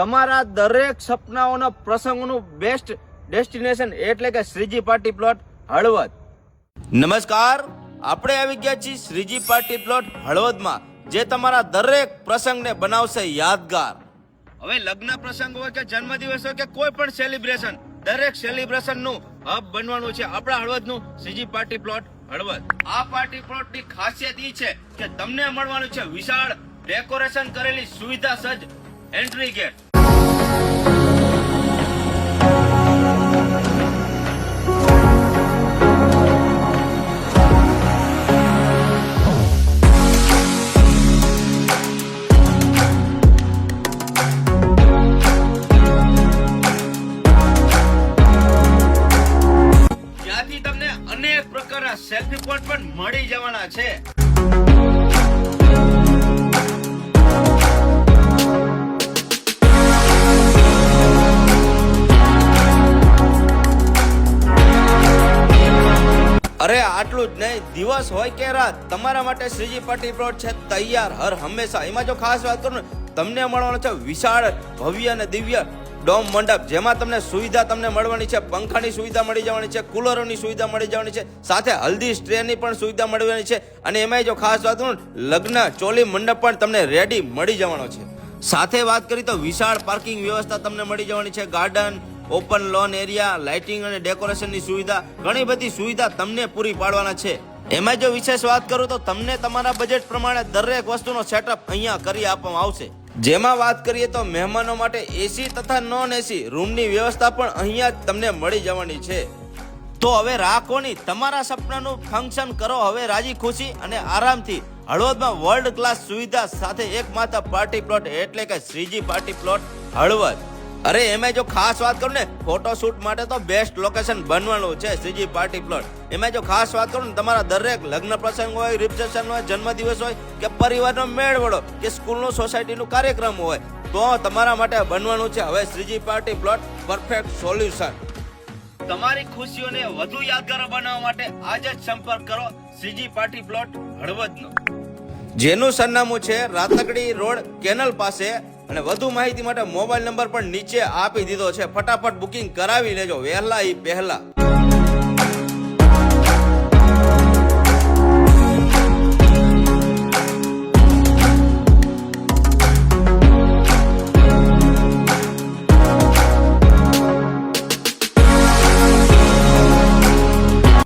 તમારા દરેક સપનાઓનો પ્રસંગનું best destination એટલે કે શ્રીજી પાર્ટી પ્લોટ હળવદ. નમસ્કાર, આપણે આવી ગયા છીએ શ્રીજી પાર્ટી પ્લોટ હળવદમાં, જે તમારા દરેક પ્રસંગને બનાવશે યાદગાર. હવે લગ્ન પ્રસંગ હોય કે જન્મદિવસ હોય કે કોઈ પણ સેલિબ્રેશન, દરેક સેલિબ્રેશન નું હબ બનવાનું છે આપણા હળવદનું શ્રીજી પાર્ટી પ્લોટ હળવદ. આ પાર્ટી પ્લોટની ખાસિયત એ છે કે તમને મળવાનું છે વિશાળ ડેકોરેશન કરેલી સુવિધા સજ્જ એન્ટ્રી ગેટ. જ્યાંથી તમને અનેક પ્રકારના સેલ્ફી પોઈન્ટ પણ મળી જવાના છે. અરે આટલું જ નહીં, દિવસ હોય કે રાત, તમારા માટે શ્રીજી પાર્ટી પ્લોટ છે તૈયાર હર હંમેશા. એમાં જો ખાસ વાત કરું ને, તમને મળવાનો છે વિશાળ ભવ્ય અને દિવ્ય ડોમ મંડપ, જેમાં તમને સુવિધા તમને મળવાની છે, પંખાની સુવિધા મળી જવાની છે, કુલરોની સુવિધા મળી જવાની છે, સાથે હલ્દી સ્ટ્રેની પણ સુવિધા મળવાની છે. અને એમાં જો ખાસ વાત કરું, લગ્ન ચોલી મંડપ પણ તમને રેડી મળી જવાનો છે. સાથે વાત કરી તો વિશાળ પાર્કિંગ વ્યવસ્થા તમને મળી જવાની છે, garden, open loan area, lighting અને ડેકોરેશનની સુવિધા, ઘણી બધી સુવિધા તમને પૂરી પાડવાના છે. એમાં જો વિશેષ વાત કરું તો તમને તમારા બજેટ પ્રમાણે દરેક વસ્તુનો સેટઅપ અહીંયા કરી આપવામાં આવશે. જેમાં વાત કરીએ તો મહેમાનો માટે એસી તથા નોન એસી રૂમની વ્યવસ્થા પણ અહીંયા જ તમને મળી જવાની છે. તો હવે રાખોની, તમારા સપનાનું ફંક્શન કરો હવે રાજી ખુશી અને આરામથી હળવદમાં વર્લ્ડ ક્લાસ સુવિધા સાથે એકમાત્ર પાર્ટી પ્લોટ એટલે કે શ્રીજી પાર્ટી પ્લોટ હળવદ. અરે એમાં જો ખાસ વાત કરું ને, ફોટોશૂટ માટે તો બેસ્ટ લોકેશન બનવાનું છે શ્રીજી પાર્ટી પ્લોટ. એમાં જો ખાસ વાત કરું ને, તમારા દરેક લગ્ન પ્રસંગ હોય, રિસેપ્શન હોય, જન્મદિવસ હોય કે પરિવારનો મેળવડો કે સ્કૂલનો સોસાયટીનો કાર્યક્રમ હોય, તો તમારા માટે બનવાનું છે હવે Shriji party plot perfect solution. તમારી ખુશીઓને વધુ યાદગાર બનાવવા માટે આજે જ સંપર્ક કરો શ્રીજી પાર્ટી પ્લોટ હળવદનો, જેનું સરનામું છે રાતકડી રોડ કેનલ પાસે. અને વધુ માહિતી માટે મોબાઈલ નંબર પણ નીચે આપી દીધો છે. ફટાફટ બુકિંગ કરાવી લેજો વહેલા પહેલા.